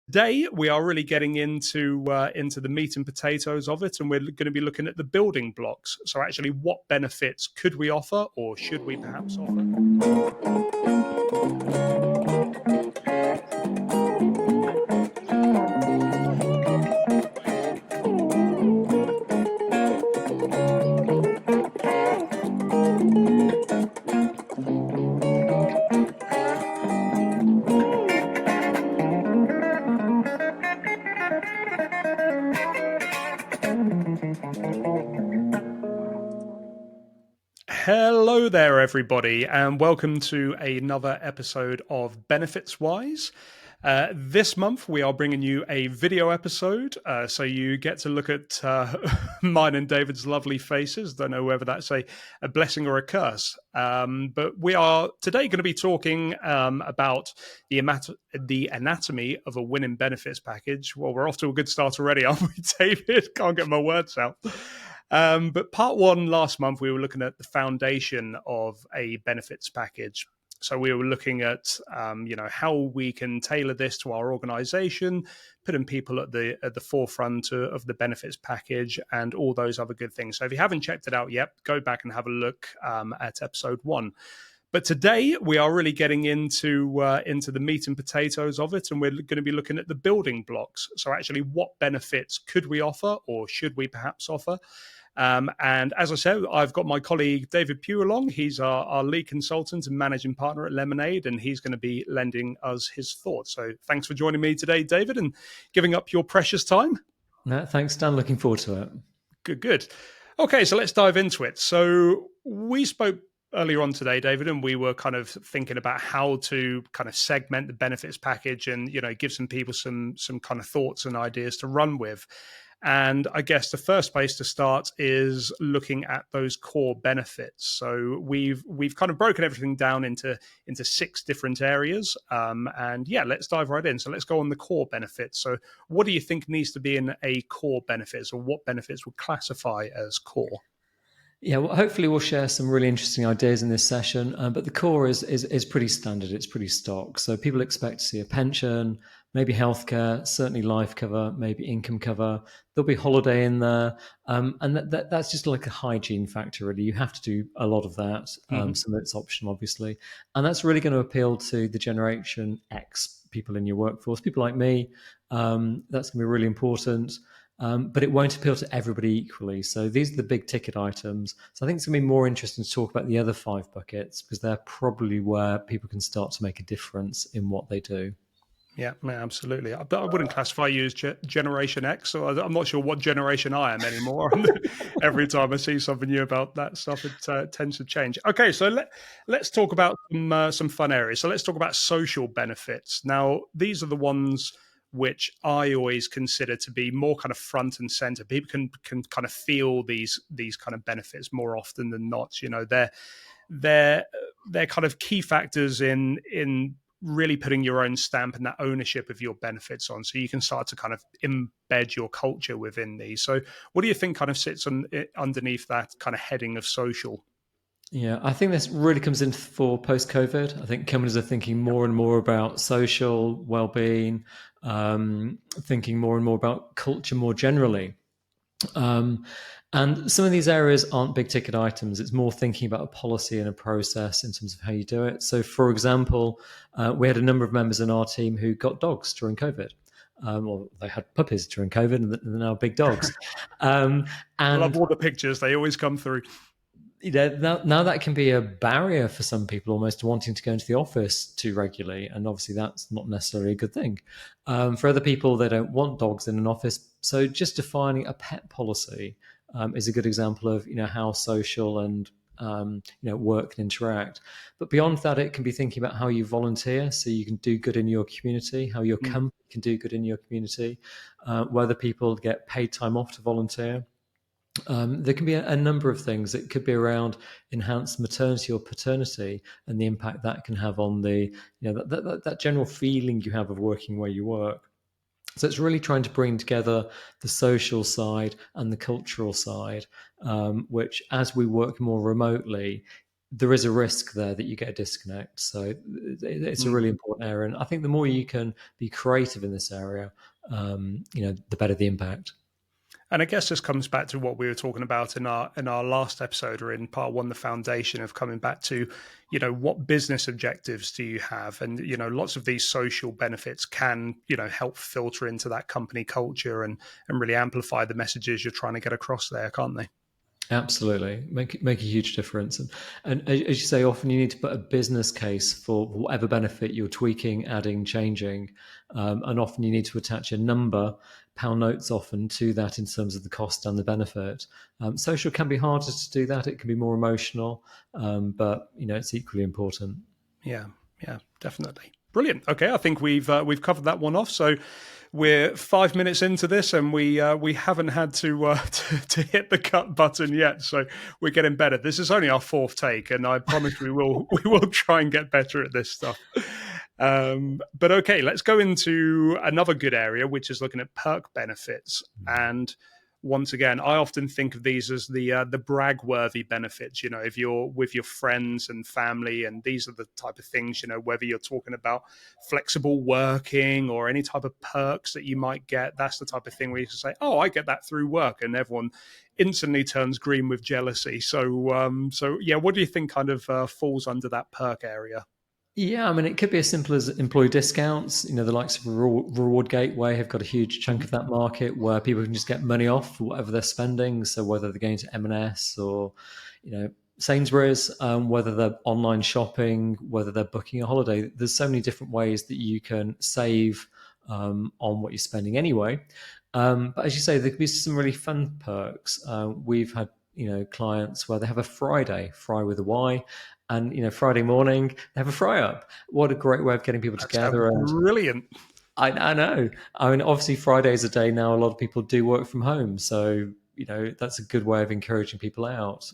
Today, we are really getting into the meat and potatoes of it, and we're going to be looking at the building blocks. So, actually, what benefits could we offer, or should we perhaps offer? Hello there, everybody, and welcome to another episode of Benefits Wise. This month, we are bringing you a video episode, so you get to look at mine and David's lovely faces. Don't know whether that's a blessing or a curse, but we are today going to be talking about the anatomy of a winning benefits package. Well, we're off to a good start already, aren't we, David? Can't get my words out. But part one last month, we were looking at the foundation of a benefits package. So we were looking at, how we can tailor this to our organization, putting people at the forefront of the benefits package and all those other good things. So if you haven't checked it out yet, go back and have a look at episode one. But today we are really getting into the meat and potatoes of it, and we're going to be looking at the building blocks. So actually, what benefits could we offer, or should we perhaps offer? And as I said, I've got my colleague David Pugh along. He's our lead consultant and managing partner at Lemonade, and he's going to be lending us his thoughts. So thanks for joining me today, David, and giving up your precious time. No, thanks, Dan. Looking forward to it. Good. Okay, so let's dive into it. So we spoke earlier on today, David, and we were kind of thinking about how to kind of segment the benefits package and, give some people some kind of thoughts and ideas to run with. And I guess the first place to start is looking at those core benefits. So we've kind of broken everything down into 6 different areas. Let's dive right in. So let's go on the core benefits. So what do you think needs to be in a core benefits, or what benefits would classify as core? Yeah, well, hopefully we'll share some really interesting ideas in this session, but the core is pretty standard. It's pretty stock. So people expect to see a pension, maybe healthcare, certainly life cover, maybe income cover. There'll be holiday in there, and that's just like a hygiene factor, really. You have to do a lot of that. Some of it's optional, obviously, and that's really going to appeal to the Generation X people in your workforce, people like me. That's going to be really important. But it won't appeal to everybody equally. So these are the big ticket items. So I think it's going to be more interesting to talk about the other 5 buckets, because they're probably where people can start to make a difference in what they do. Yeah, absolutely. But I wouldn't classify you as Generation X, so I'm not sure what generation I am anymore. Every time I see something new about that stuff, it tends to change. Okay, so let's talk about some fun areas. So let's talk about social benefits. Now, these are the ones which I always consider to be more kind of front and center. People can kind of feel these kind of benefits more often than not. They're kind of key factors in really putting your own stamp and that ownership of your benefits on, so you can start to kind of embed your culture within these. So what do you think kind of sits underneath that kind of heading of social? Yeah, I think this really comes in for post-COVID. I think companies are thinking more and more about social well-being, thinking more and more about culture more generally. And some of these areas aren't big ticket items. It's more thinking about a policy and a process in terms of how you do it. So, for example, we had a number of members in our team who got dogs during COVID. Or they had puppies during COVID, and they're now big dogs. I love all the pictures. They always come through. Now that can be a barrier for some people, almost wanting to go into the office too regularly, and obviously that's not necessarily a good thing. For other people, they don't want dogs in an office, so just defining a pet policy is a good example of how social and work can interact. But beyond that, it can be thinking about how you volunteer, so you can do good in your community, how your company can do good in your community, whether people get paid time off to volunteer. There can be a number of things. It could be around enhanced maternity or paternity and the impact that can have on the that general feeling you have of working where you work. So it's really trying to bring together the social side and the cultural side, which, as we work more remotely, there is a risk there that you get a disconnect. So it's a Mm. really important area, and I think the more you can be creative in this area, the better the impact. And I guess this comes back to what we were talking about in our last episode, or in part one, the foundation of coming back to, what business objectives do you have? And, lots of these social benefits can, help filter into that company culture and really amplify the messages you're trying to get across there, can't they? Absolutely, make a huge difference, and as you say, often you need to put a business case for whatever benefit you're tweaking, adding, changing, and often you need to attach a number, pound notes, often to that in terms of the cost and the benefit. Social can be harder to do that; it can be more emotional, but it's equally important. Yeah, yeah, definitely. Brilliant. Okay, I think we've covered that one off. So we're 5 minutes into this, and we haven't had to, to hit the cut button yet. So we're getting better. This is only our fourth take, and I promise we will try and get better at this stuff. But okay, let's go into another good area, which is looking at perk benefits. And once again, I often think of these as the brag-worthy benefits. If you're with your friends and family, and these are the type of things, whether you're talking about flexible working or any type of perks that you might get, that's the type of thing where you can say, "Oh, I get that through work," and everyone instantly turns green with jealousy. So yeah, what do you think kind of falls under that perk area? Yeah, I mean, it could be as simple as employee discounts. The likes of Reward Gateway have got a huge chunk Mhm. of that market where people can just get money off for whatever they're spending. So whether they're going to M&S or, Sainsbury's, whether they're online shopping, whether they're booking a holiday, there's so many different ways that you can save on what you're spending anyway. But as you say, there could be some really fun perks. We've had clients where they have a Fry with a Y, and Friday morning they have a fry up. What a great way of getting people That sounds together! And brilliant. I know. I mean, obviously Friday is a day now. A lot of people do work from home, so that's a good way of encouraging people out.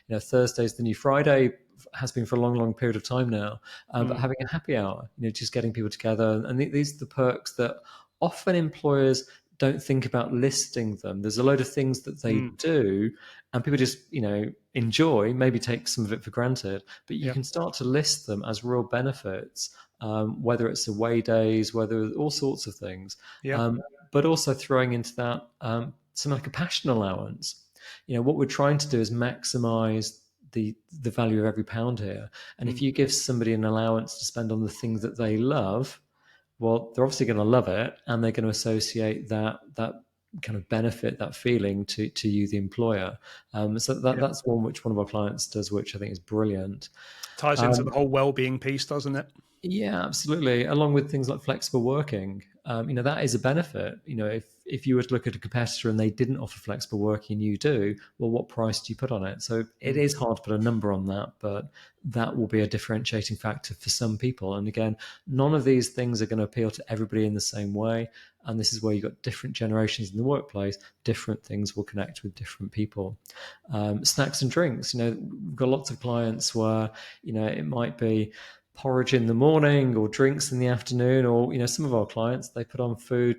Thursday's the new Friday, has been for a long, long period of time now. But Mm, having a happy hour, just getting people together, and these are the perks that often employers don't think about listing them. There's a load of things that they mm, do, and people just enjoy, maybe take some of it for granted. But you yeah, can start to list them as real benefits, whether it's away days, whether all sorts of things, yeah, um, but also throwing into that something like a passion allowance. What we're trying to do is maximize the value of every pound here. And if mm, you give somebody an allowance to spend on the things that they love, well, they're obviously going to love it, and they're going to associate that kind of benefit, that feeling to you, the employer. So yeah. that's one of our clients does, which I think is brilliant. Ties into the Um, whole well-being piece, doesn't it? yeah, absolutely. Along with things like flexible working, that is a benefit. If you were to look at a competitor and they didn't offer flexible working and you do, well, what price do you put on it? So it Mm, is hard to put a number on that, but that will be a differentiating factor for some people. And again, none of these things are going to appeal to everybody in the same way. And this is where you've got different generations in the workplace. Different things will connect with different people. Snacks and drinks. We've got lots of clients where it might be porridge in the morning or drinks in the afternoon, or some of our clients, they put on food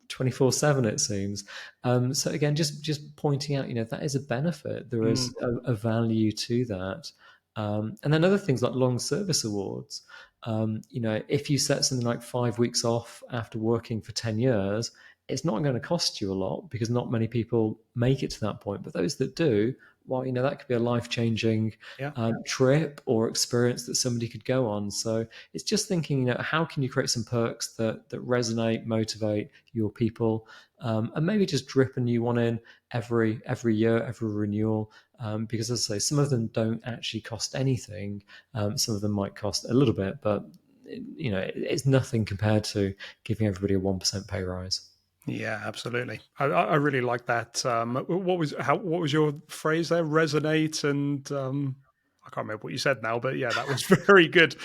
24/7, it seems. So again, just pointing out, that is a benefit. There mm, is a value to that. And then other things like long service awards. If you set something like 5 weeks off after working for 10 years, it's not going to cost you a lot because not many people make it to that point. But those that do, well, that could be a life-changing yeah, trip or experience that somebody could go on. So it's just thinking, how can you create some perks that resonate, motivate your people, and maybe just drip a new one in every year, every renewal. Because as I say, some of them don't actually cost anything. Some of them might cost a little bit, but it's nothing compared to giving everybody a 1% pay rise. yeah, absolutely. I really like that. What was your phrase there? Resonate and I can't remember what you said now, but yeah, that was very good.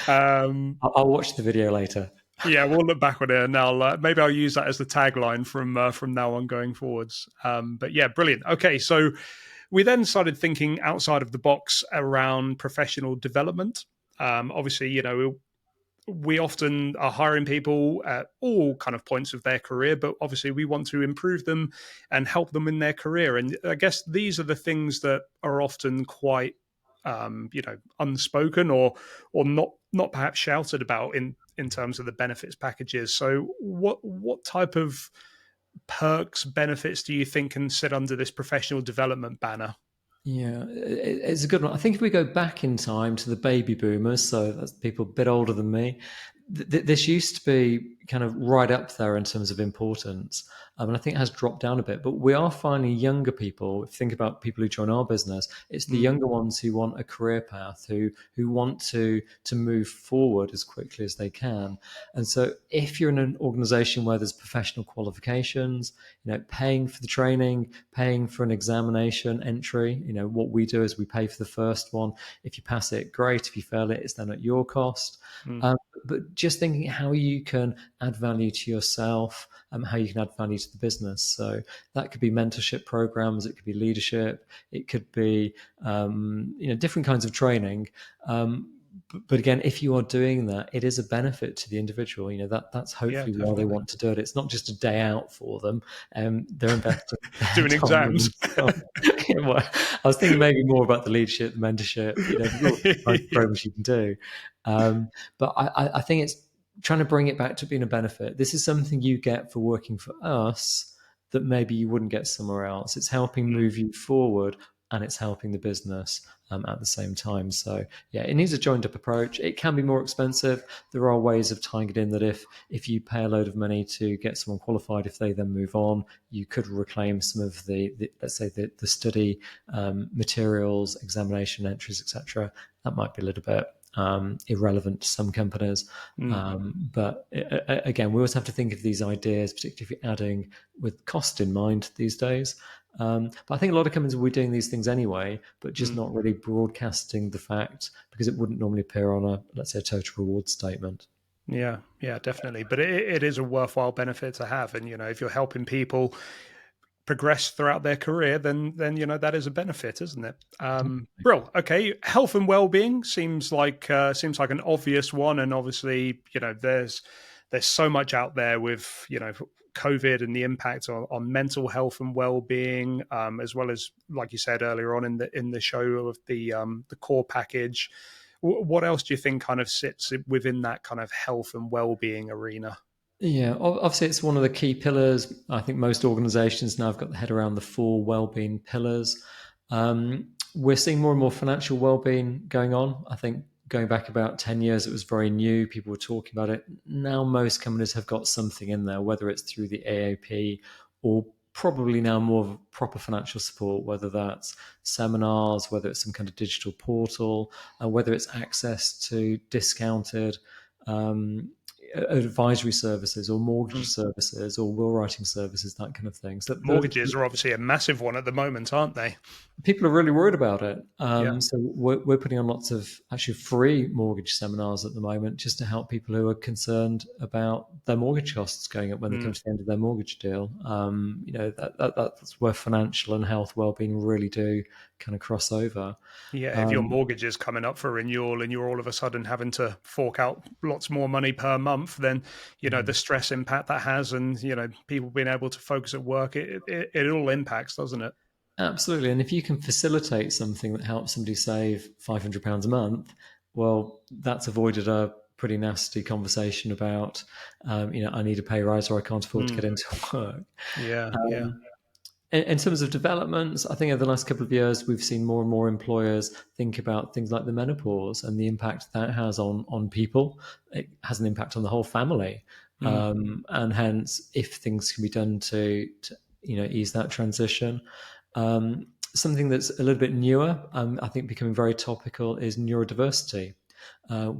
Um, I'll watch the video later. yeah, we'll look back on it and maybe I'll use that as the tagline from now on going forwards. But yeah, brilliant. Okay, so we then started thinking outside of the box around professional development. Obviously, we often are hiring people at all kind of points of their career, but obviously we want to improve them and help them in their career. And I guess these are the things that are often quite unspoken or not perhaps shouted about in terms of the benefits packages. So what type of perks benefits do you think can sit under this professional development banner? Yeah, it's a good one. I think if we go back in time to the baby boomers, so that's people a bit older than me, this used to be kind of right up there in terms of importance. And I think it has dropped down a bit. But we are finding younger people, if you think about people who join our business, it's the Mm, younger ones who want a career path, who want to move forward as quickly as they can. And so if you're in an organization where there's professional qualifications, paying for the training, paying for an examination entry, what we do is we pay for the first one. If you pass it, great. If you fail it, it's then at your cost. mm, But just thinking how you can add value to yourself, how you can add value to the business. So that could be mentorship programs, it could be leadership, it could be different kinds of training. But again, if you are doing that, it is a benefit to the individual. That's yeah, hopefully why they definitely. want to do it. It's not just a day out for them. They're investing their Doing time in exams. themselves. Well, I was thinking maybe more about the leadership, the mentorship. There's all kinds of Yeah. programs you can do. But I think it's trying to bring it back to being a benefit. This is something you get for working for us that maybe you wouldn't get somewhere else. It's helping Mm, move you forward and it's helping the business at the same time. So yeah, it needs a joined up approach. It can be more expensive. There are ways of tying it in that if you pay a load of money to get someone qualified, if they then move on, you could reclaim some of the let's say the study materials, examination entries, etc. That might be a little bit irrelevant to some companies. mm. But again, we always have to think of these ideas, particularly if you're adding with cost in mind these days. But I think a lot of companies will be doing these things anyway, but just Mm. not really broadcasting the fact because it wouldn't normally appear on let's say, a total reward statement. Yeah, yeah, definitely. But it is a worthwhile benefit to have. And, if you're helping people progress throughout their career, then that is a benefit, isn't it? Brill. Okay, health and well-being seems like an obvious one, and obviously, there's so much out there with COVID and the impact on mental health and well-being, as well as, like you said earlier on in the show, of the core package. What else do you think kind of sits within that kind of health and well-being arena? Yeah, obviously it's one of the key pillars. I think most organizations now have got their head around the four well-being pillars. We're seeing more and more financial well-being going on. I think going back about 10 years, it was very new. People were talking about it. Now most companies have got something in there, whether it's through the AAP or probably now more of proper financial support, whether that's seminars, whether it's some kind of digital portal, whether it's access to discounted advisory services or mortgage Mm. services or will writing services, that kind of thing. So Mortgages are obviously a massive one at the moment, aren't they? people are really worried about it. Yeah. So we're putting on lots of actually free mortgage seminars at the moment just to help people who are concerned about their mortgage costs going up when they come Mm. to the end of their mortgage deal. That's where financial and health wellbeing really do kind of cross over. Yeah, if your Um, mortgage is coming up for renewal and you're all of a sudden having to fork out lots more money per month, then the stress impact that has, and people being able to focus at work, it all impacts, doesn't it? Absolutely. And if you can facilitate something that helps somebody save £500 a month, well, that's avoided a pretty nasty conversation about, I need a pay rise or I can't afford to Mm. get into work. Yeah, yeah. Um, in terms of developments, I think over the last couple of years, we've seen more and more employers think about things like the menopause and the impact that has on people. It has an impact on the whole family. Mm. And hence, if things can be done to ease that transition. Something that's a little bit newer, I think becoming very topical, is neurodiversity.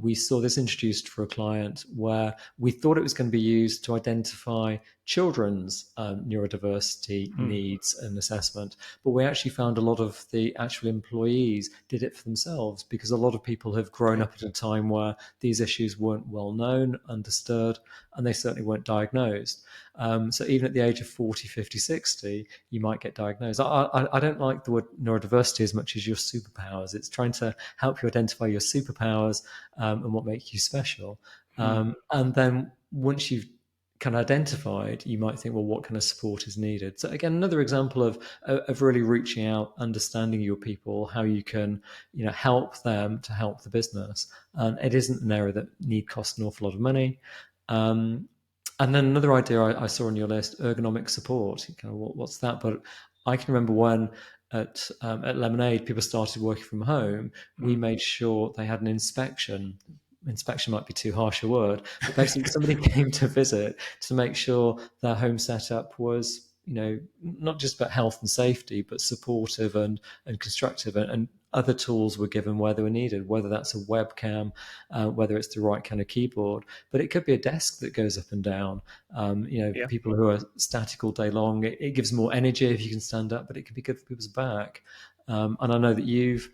We saw this introduced for a client where we thought it was going to be used to identify children's neurodiversity Mm. needs and assessment, but we actually found a lot of the actual employees did it for themselves because a lot of people have grown Okay. up at a time where these issues weren't well known, understood, and they certainly weren't diagnosed. So even at the age of 40, 50, 60, you might get diagnosed. I don't like the word neurodiversity as much as your superpowers. It's trying to help you identify your superpowers and what makes you special. Mm. And then once you've kind of identified, you might think, well, what kind of support is needed? So again, another example of really reaching out, understanding your people, how you can, help them to help the business. And it isn't an area that costs an awful lot of money. And then another idea I saw on your list, ergonomic support. Kind of what's that? But I can remember when at Lemonade people started working from home, we Mm. made sure they had an inspection. Inspection might be too harsh a word, but basically somebody came to visit to make sure their home setup was, not just about health and safety, but supportive and constructive, and other tools were given where they were needed, whether that's a webcam, whether it's the right kind of keyboard, but it could be a desk that goes up and down. Yeah. People who are static all day long, it gives more energy if you can stand up, but it can be good for people's back. And I know that you've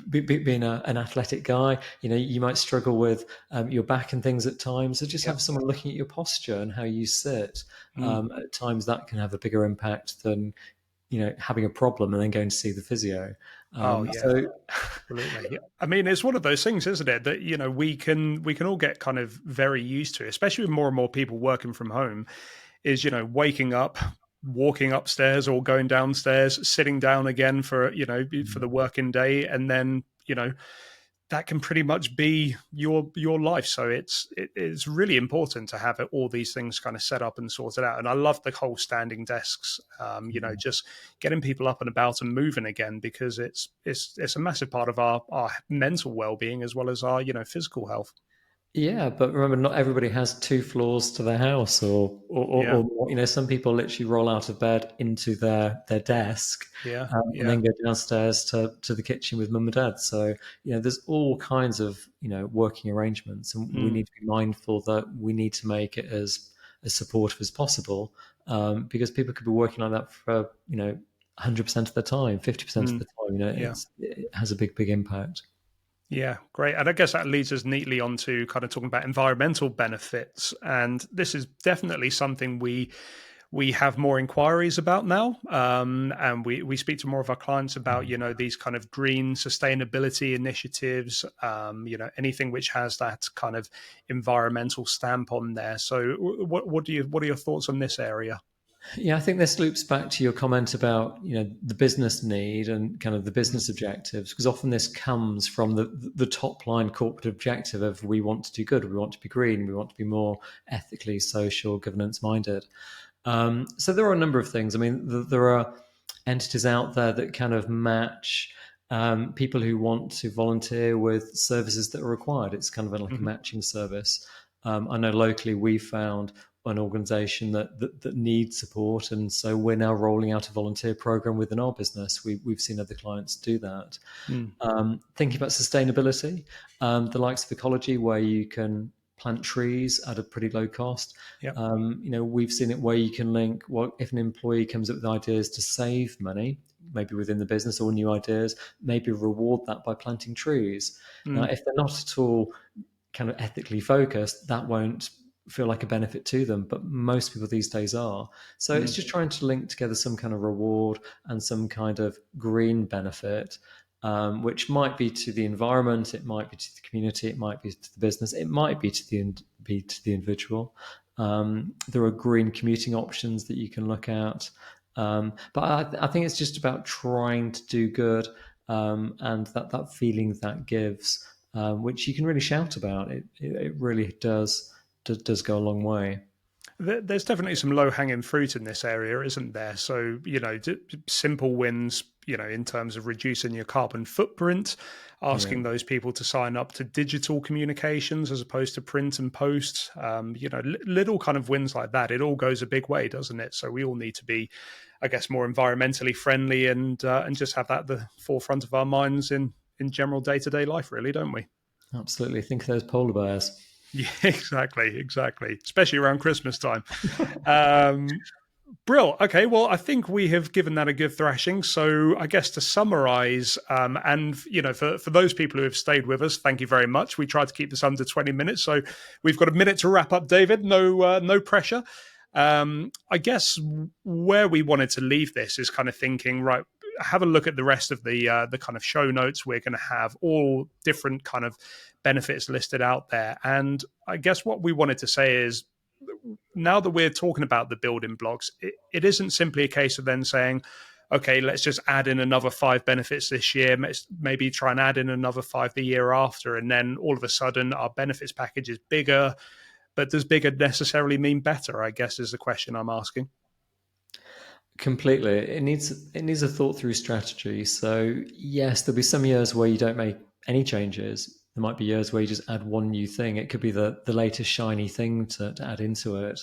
being an athletic guy, you might struggle with your back and things at times. So just Yeah. have someone looking at your posture and how you sit. Mm. At times that can have a bigger impact than, having a problem and then going to see the physio. Oh yeah. So Absolutely. Yeah. I mean, it's one of those things, isn't it, that we can all get kind of very used to, especially with more and more people working from home, is waking up, walking upstairs or going downstairs, sitting down again for for the working day, and then that can pretty much be your life. So it's really important to have all these things kind of set up and sorted out. And I love the whole standing desks, just getting people up and about and moving again, because it's a massive part of our mental well-being as well as our physical health. yeah, but remember, not everybody has 2 floors to their house, Yeah, or more. Some people literally roll out of bed into their desk, yeah, and yeah. then go downstairs to the kitchen with mum and dad. So there's all kinds of working arrangements, and we Mm, need to be mindful that we need to make it as supportive as possible, because people could be working like that for 100% of the time, 50% of mm, the time. yeah. It has a big impact. Yeah, great. And I guess that leads us neatly on to kind of talking about environmental benefits. And this is definitely something we have more inquiries about now, and we speak to more of our clients about these kind of green sustainability initiatives, anything which has that kind of environmental stamp on there. So what are your thoughts on this area? Yeah, I think this loops back to your comment about the business need and kind of the Mm, business objectives, because often this comes from the top line corporate objective of we want to do good, we want to be green, we want to be more ethically, social, governance minded. So there are a number of things. I mean, there are entities out there that kind of match people who want to volunteer with services that are required. It's kind of like a mhm, matching service. I know locally we found an organisation that needs support, and so we're now rolling out a volunteer program within our business. We've seen other clients do that. mm, Thinking about sustainability, the likes of ecology, where you can plant trees at a pretty low cost. yep, We've seen it where you can link, well, if an employee comes up with ideas to save money, maybe within the business, or new ideas, maybe reward that by planting trees. Now, mm, if they're not at all kind of ethically focused, that won't feel like a benefit to them. But most people these days are. So it's mm, just trying to link together some kind of reward and some kind of green benefit, which might be to the environment, it might be to the community, it might be to the business, it might be to the individual. There are green commuting options that you can look at. But I think it's just about trying to do good, and that feeling that gives, which you can really shout about. It really does go a long way. There's definitely some low hanging fruit in this area, isn't there? So, simple wins, in terms of reducing your carbon footprint, Yeah, asking those people to sign up to digital communications as opposed to print and post, little kind of wins like that. It all goes a big way, doesn't it? So we all need to be, I guess, more environmentally friendly and just have that at the forefront of our minds in general day to day life, really, don't we? absolutely. Think of those polar bears. Yeah, exactly. Especially around Christmas time. Um, Brill. Okay, well, I think we have given that a good thrashing. So, I guess to summarize, and for those people who have stayed with us, thank you very much. We tried to keep this under 20 minutes, so we've got a minute to wrap up. David, no pressure. I guess where we wanted to leave this is kind of thinking, right, have a look at the rest of the kind of show notes. We're going to have all different kind of benefits listed out there. And I guess what we wanted to say is, now that we're talking about the building blocks, it isn't simply a case of then saying, okay, let's just add in another 5 benefits this year, maybe try and add in another 5 the year after, and then all of a sudden our benefits package is bigger. But does bigger necessarily mean better, I guess, is the question I'm asking. Completely. It needs a thought through strategy. So yes, there'll be some years where you don't make any changes. There might be years where you just add one new thing. It could be the latest shiny thing to add into it.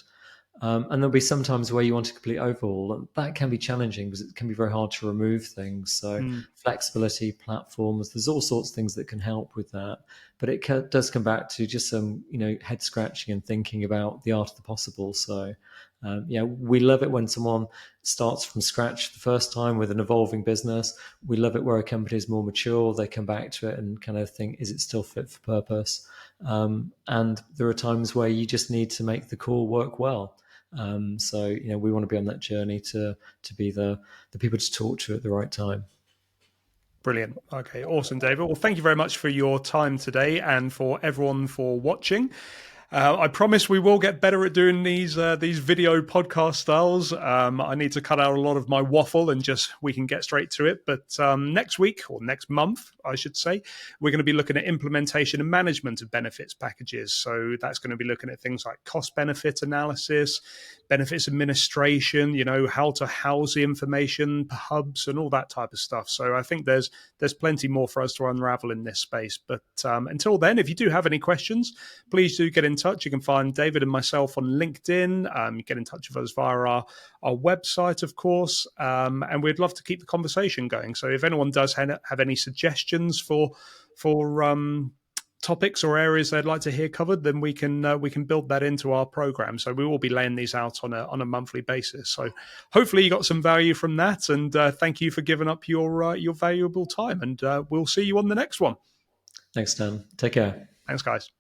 And there'll be some times where you want a complete overhaul, and that can be challenging because it can be very hard to remove things. So flexibility, platforms, there's all sorts of things that can help with that. But it does come back to just some, head scratching and thinking about the art of the possible. So we love it when someone starts from scratch the first time with an evolving business. We love it where a company is more mature. They come back to it and kind of think, is it still fit for purpose? And there are times where you just need to make the core work well. So we want to be on that journey to be the people to talk to at the right time. Brilliant. Okay, awesome, David. Well, thank you very much for your time today, and for everyone for watching. I promise we will get better at doing these video podcast styles. I need to cut out a lot of my waffle and we can get straight to it. But next week, or next month, I should say, we're going to be looking at implementation and management of benefits packages. So that's going to be looking at things like cost benefit analysis, benefits administration, how to house the information, hubs, and all that type of stuff. So I think there's plenty more for us to unravel in this space. But until then, if you do have any questions, please do get in touch. You can find David and myself on LinkedIn. You get in touch with us via our website, of course, and we'd love to keep the conversation going. So if anyone does have any suggestions for topics or areas they'd like to hear covered, then we can build that into our program. So we will be laying these out on a monthly basis. So hopefully you got some value from that, and thank you for giving up your valuable time. And we'll see you on the next one. Thanks, Dan. Take care. Thanks, guys.